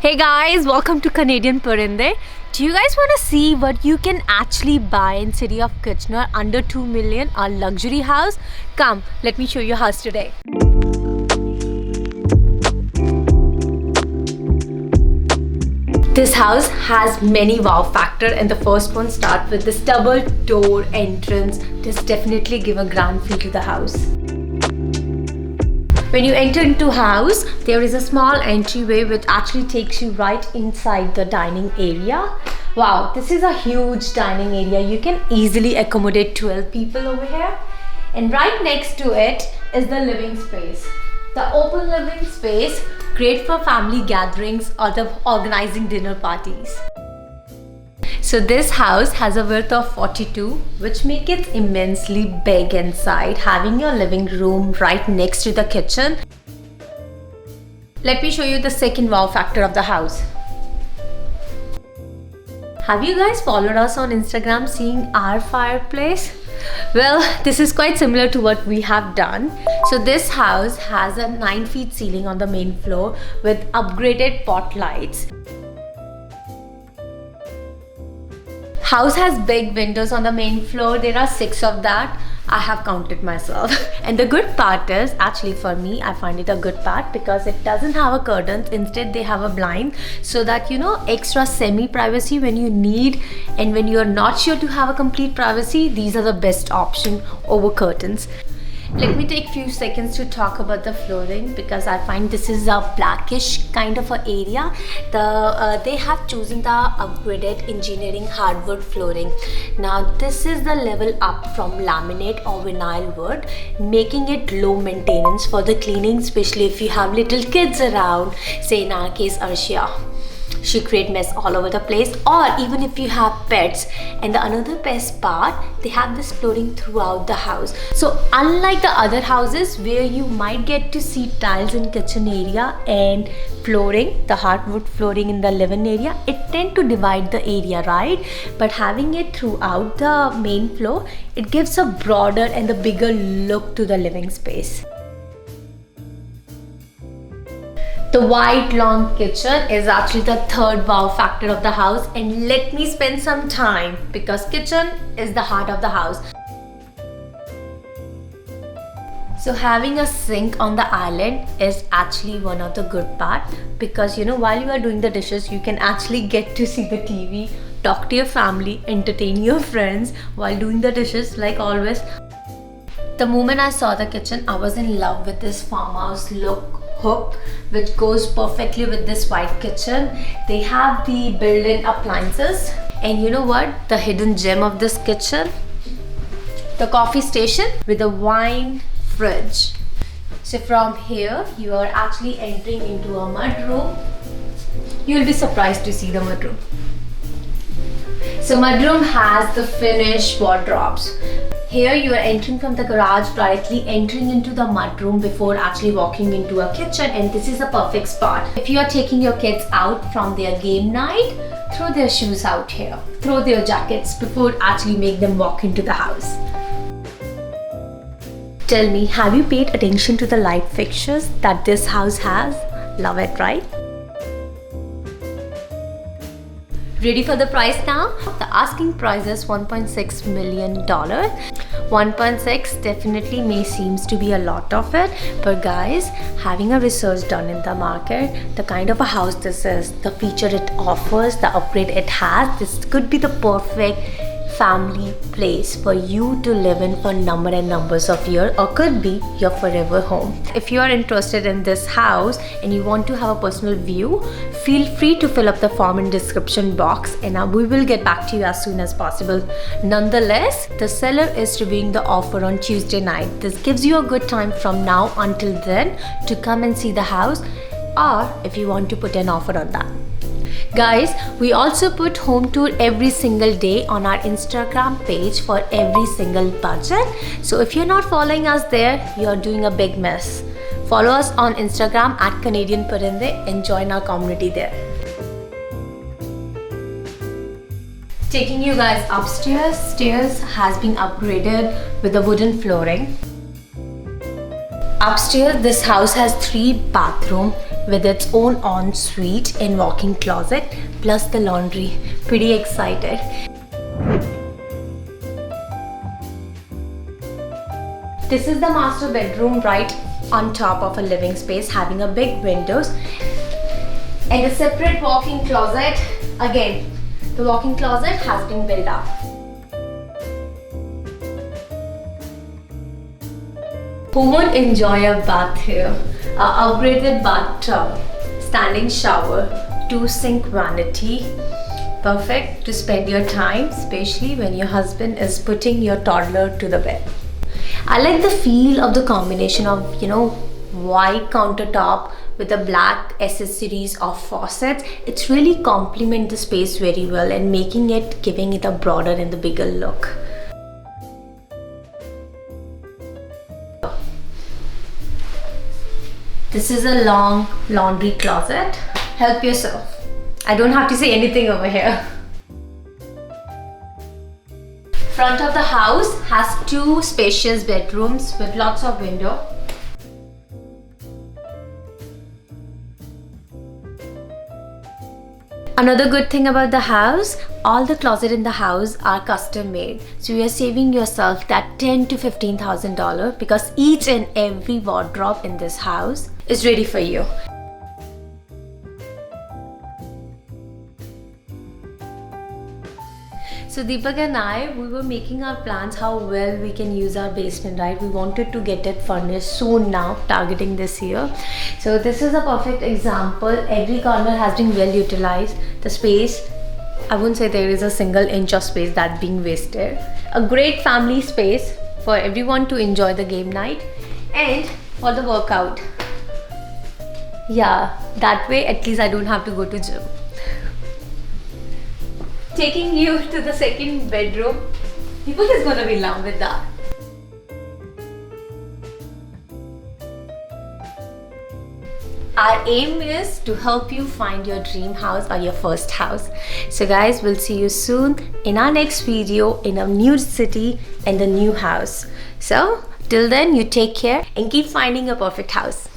Hey guys, welcome to Canadian Parinday. Do you guys want to see what you can actually buy in city of Kitchener under 2 million, a luxury house? Come, let me show you a house today. This house has many wow factor, and the first one starts with this double door entrance. This definitely give a grand feel to the house. When you enter into house, there is a small entryway which actually takes you right inside the dining area. Wow, this is a huge dining area. You can easily accommodate 12 people over here. And right next to it is the living space. The open living space, great for family gatherings or the organizing dinner parties. So this house has a width of 42, which makes it immensely big inside, having your living room right next to the kitchen. Let me show you the second wow factor of the house. Have you guys followed us on Instagram seeing our fireplace? Well, this is quite similar to what we have done. So this house has a 9 feet ceiling on the main floor with upgraded pot lights. House has big windows on the main floor. There are 6 of that. I have counted myself. And the good part is, actually for me, I find it a good part because it doesn't have a curtains. Instead, they have a blind so that, you know, extra semi-privacy when you need, and when you're not sure to have a complete privacy, these are the best option over curtains. Let me take few seconds to talk about the flooring because I find this is a blackish kind of an area. They have chosen the upgraded engineering hardwood flooring. Now this is the level up from laminate or vinyl wood, making it low maintenance for the cleaning, especially if you have little kids around, say in our case Arshia. She create mess all over the place, or even if you have pets. And the another best part, they have this flooring throughout the house. So unlike the other houses where you might get to see tiles in kitchen area and flooring, the hardwood flooring in the living area, it tend to divide the area, right? But having it throughout the main floor, it gives a broader and a bigger look to the living space. The white long kitchen is actually the third wow factor of the house, and let me spend some time because kitchen is the heart of the house. So having a sink on the island is actually one of the good part because, you know, while you are doing the dishes, you can actually get to see the TV, talk to your family, entertain your friends while doing the dishes like always. The moment I saw the kitchen, I was in love with this farmhouse look hook which goes perfectly with this white kitchen. They have the built-in appliances, and you know what, the hidden gem of this kitchen, the coffee station with a wine fridge. So from here you are actually entering into a mudroom. You'll be surprised to see the mudroom. So mudroom has the finished wardrobes. Here you are entering from the garage, directly entering into the mudroom before actually walking into a kitchen, and this is a perfect spot. If you are taking your kids out from their game night, throw their shoes out here, throw their jackets before actually make them walk into the house. Tell me, have you paid attention to the light fixtures that this house has? Love it, right? Ready for the price now? The asking price is $1.6 million. 1.6 definitely may seems to be a lot of it, but guys, having a research done in the market, the kind of a house this is, the feature it offers, the upgrade it has, this could be the perfect family place for you to live in for number and numbers of years, or could be your forever home. If you are interested in this house and you want to have a personal view, feel free to fill up the form in description box, and we will get back to you as soon as possible. Nonetheless, the seller is reviewing the offer on Tuesday night. This gives you a good time from now until then to come and see the house, or if you want to put an offer on that. Guys, we also put home tour every single day on our Instagram page for every single budget. So if you're not following us there, you're doing a big mess. Follow us on Instagram at Canadian Parinday and join our community there. Taking you guys upstairs. Stairs has been upgraded with the wooden flooring. Upstairs, this house has 3 bathrooms with its own ensuite and walk-in closet plus the laundry. Pretty excited. This is the master bedroom right on top of a living space, having a big windows and a separate walk-in closet. Again, the walk-in closet has been built up. Who won't enjoy a bath here? Upgraded bathtub, standing shower, 2-sink vanity. Perfect to spend your time, especially when your husband is putting your toddler to the bed. I like the feel of the combination of, white countertop with the black accessories of faucets. It's really complement the space very well and giving it a broader and the bigger look. This is a long laundry closet. Help yourself. I don't have to say anything over here. Front of the house has 2 spacious bedrooms with lots of window. Another good thing about the house, all the closets in the house are custom made. So you are saving yourself that $10,000 to $15,000 because each and every wardrobe in this house is ready for you. So Deepak and I, we were making our plans how well we can use our basement, right? We wanted to get it furnished soon now, targeting this year. So this is a perfect example. Every corner has been well utilized. The space, I wouldn't say there is a single inch of space that's being wasted. A great family space for everyone to enjoy the game night and for the workout. Yeah, that way at least I don't have to go to gym. Taking you to the second bedroom. Deepak is gonna be in love with that. Our aim is to help you find your dream house or your first house. So guys, we'll see you soon in our next video in a new city and a new house. So till then, you take care and keep finding your perfect house.